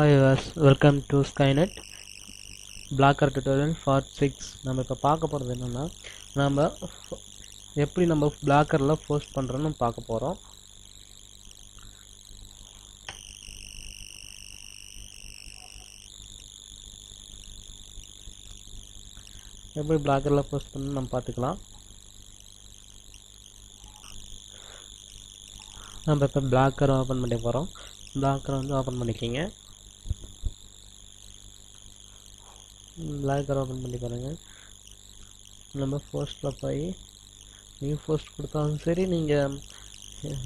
Hi viewers, welcome to Skynet Blocker tutorial part 6. நம்ம இப்போ பார்க்க போகிறது என்னன்னா, நம்ம எப்படி நம்ம பிளாக்கர்ல போஸ்ட் பண்றோம்னு பார்க்க போறோம். எப்படி பிளாக்கர்ல போஸ்ட் பண்ணனும் நம்ம பார்த்துக்கலாம். நம்ம இப்போ பிளாக்கர் ஓபன் பண்ண போறோம். பிளாக்கர் வந்து ஓபன் பண்ணிக்கங்க. பிளாக்கர் ஓபன் பண்ணி பாருங்க. நம்ம போஸ்ட்ல போய் நியூ போஸ்ட் கொடுத்தாலும் சரி, நீங்க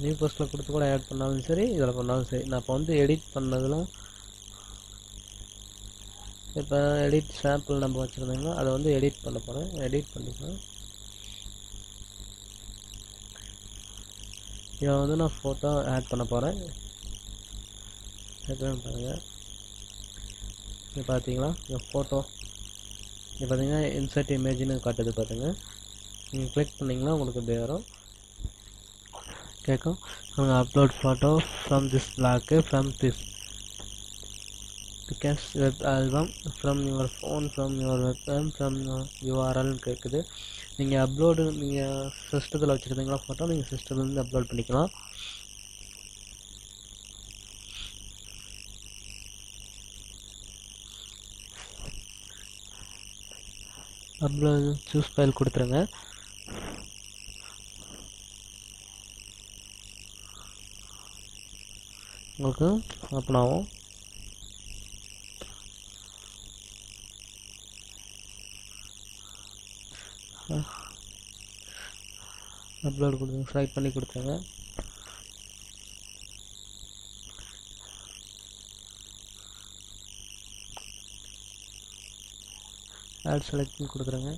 நியூ போஸ்ட்ல கொடுத்து கூட ஆட் பண்ணாலும் சரி, இதல பண்ணாலும் சரி. நான் இப்போ வந்து எடிட் பண்ணதுல இப்போ எடிட் சாம்பிள் நம்ம வச்சிருந்தோம்னா அதை வந்து எடிட் பண்ண போறேன். எடிட் பண்ணிக்கலாம். இதை வந்து நான் போட்டோ ஆட் பண்ண போறேன். பாருங்க, இது பார்த்தீங்களா, இந்த போட்டோ இது பார்த்தீங்கன்னா இன்சர்ட் இமேஜ்னு காட்டுது. பாருங்க, நீங்கள் கிளிக் பண்ணிங்கன்னா உங்களுக்கு இப்படி வரும். கேட்கும் upload photo from this blog from this Picasa web album from your phone from your webcam ஃப்ரம் யூஆர்எல்னு கேட்குது. நீங்கள் அப்லோடு நீங்கள் சிஸ்டத்தில் வச்சுருந்தீங்களா ஃபோட்டோ, நீங்கள் சிஸ்டத்துலேருந்து அப்லோட் பண்ணிக்கலாம். அப்லோட் சூஸ் ஃபைல் கொடுத்துருங்க. உங்களுக்கு ஓப்பன் ஆகும். அப்லோட் கொடுத்துருங்க, செலக்ட் பண்ணி கொடுத்துருங்க. ஆட் செலக்ட் பண்ணி கொடுத்துருங்க.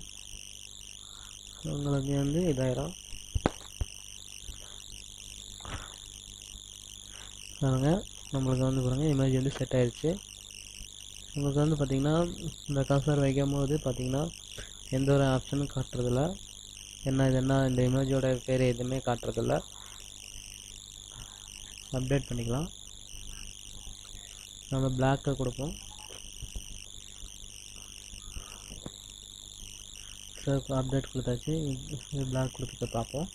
உங்களுக்கு வந்து இதாயிரும். பாருங்க, நம்மளுக்கு வந்து பாருங்க இமேஜ் வந்து செட் ஆயிடுச்சு. உங்களுக்கு வந்து பார்த்தீங்கன்னா இந்த கர்சர் வைக்கும் போது பார்த்தீங்கன்னா எந்த ஒரு ஆப்ஷனும் காட்டுறதில்ல. என்ன இது என்ன இந்த இமேஜோட பேர் எதுவுமே காட்டுறதில்ல. அப்டேட் பண்ணிக்கலாம். நம்ம பிளாக்கை கொடுப்போம். அப்டேட் கொடுத்தாச்சு. பிளாக் கொடுத்துட்டு பார்ப்போம்.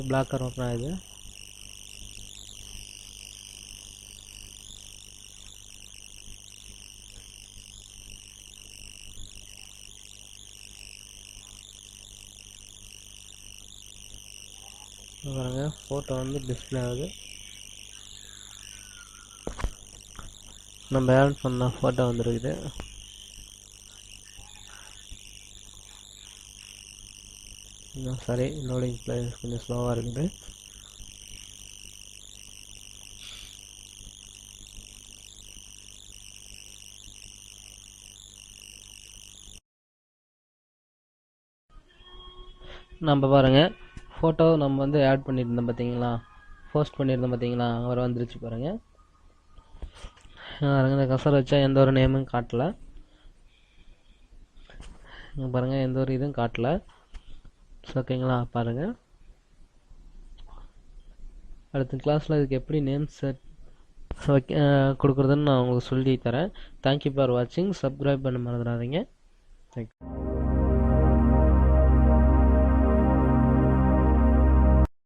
பிளாக்கர் ஓப்பன் ஆகுது. பாருங்க, ஃபோட்டோ வந்து டிஸ்பிளே ஆகுது. நம்ம ஆட் பண்ண ஃபோட்டோ வந்துருக்குது. சரி, லோடிங் பிளேஸ் கொஞ்சம் ஸ்லோவாக இருக்குது. நம்ம பாருங்க, ஃபோட்டோ நம்ம வந்து ஆட் பண்ணியிருந்தோம் பார்த்தீங்களா, போஸ்ட் பண்ணியிருந்தோம் பார்த்தீங்களா, அவர் வந்துருச்சு பாருங்க. இந்த கசர் வச்சா எந்த ஒரு நேமும் காட்டல. பாருங்க, எந்த ஒரு இதுவும் காட்டல. ஓகேங்களா? பாருங்க, அடுத்த கிளாஸில் இதுக்கு எப்படி நேம் செட் கொடுக்குறதுன்னு நான் உங்களுக்கு சொல்லி தரேன். தேங்க்யூ ஃபார் வாட்சிங். சப்ஸ்கிரைப் பண்ண மறந்துடாதீங்க. தேங்க்யூ.